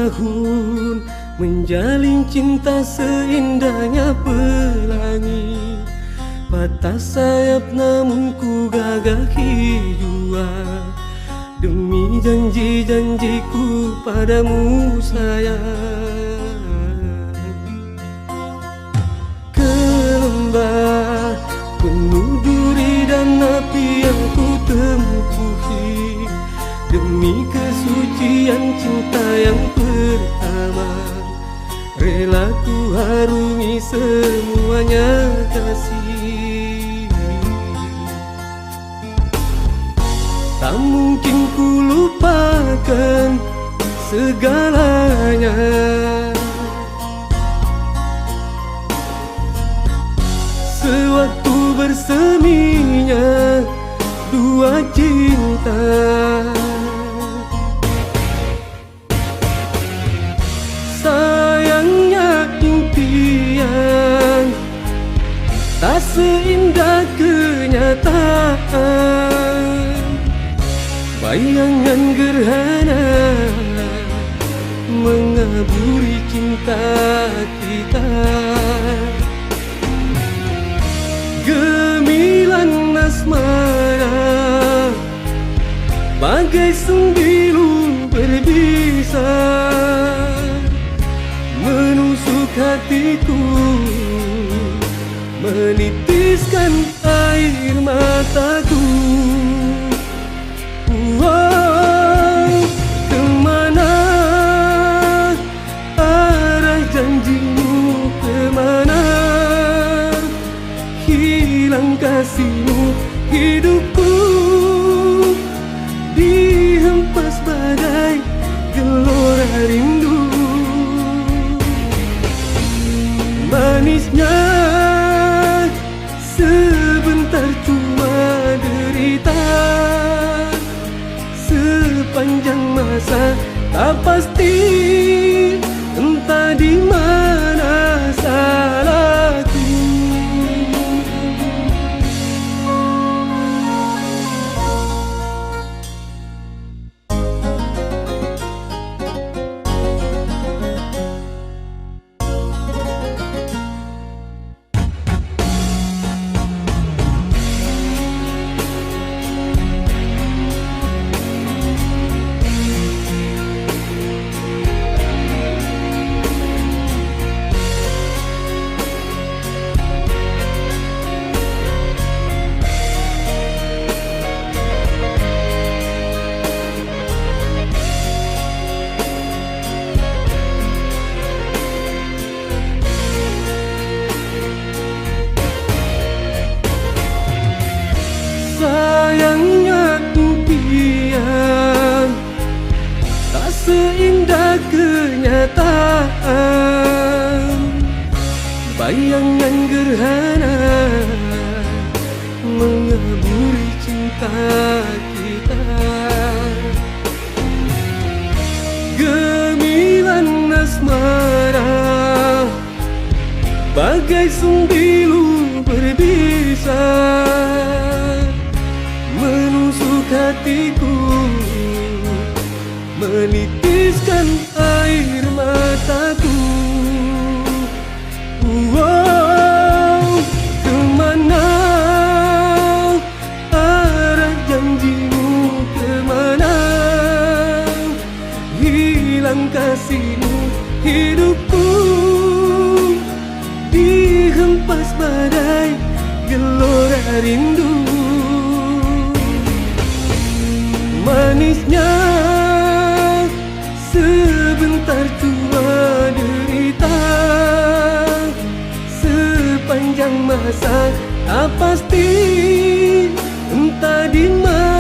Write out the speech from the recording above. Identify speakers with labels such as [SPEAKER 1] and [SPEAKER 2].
[SPEAKER 1] tahun menjalin cinta seindahnya pelangi. Patah sayap namun ku gagahi jua, demi janji-janjiku padamu sayang. Ke lembah penuh duri dan api yang ku tempuhi, demi kesucian cinta yang pertama, rela ku harungi semuanya kasih. Tak mungkin ku lupakan segalanya. Sewaktu berseminya dua cinta, sayangnya impian tak seindah kenyataan. Bayangan gerhana mengaburi cinta kita, gemilan asmara bagai sembilu berbisa, menusuk hatiku, menitiskan air mataku. Wow, kemana arah janjimu, kemana hilang kasihmu? Hidupku dihempas badai gelora rindu. Manisnya sebentar cuma derita, sepanjang masa tak pasti, entah di mana salahku. Sayangnya impian tak seindah kenyataan. Bayangan gerhana mengaburi cinta kita, gemilan asmara bagai sembilu berbisa, menusuk hatiku, menitiskan air mataku. Wow, kemana arah janjimu, kemana hilang kasihmu? Hidupku dihempas badai gelora rindu. Manisnya sebentar cuma derita, sepanjang masa tak pasti, entah di mana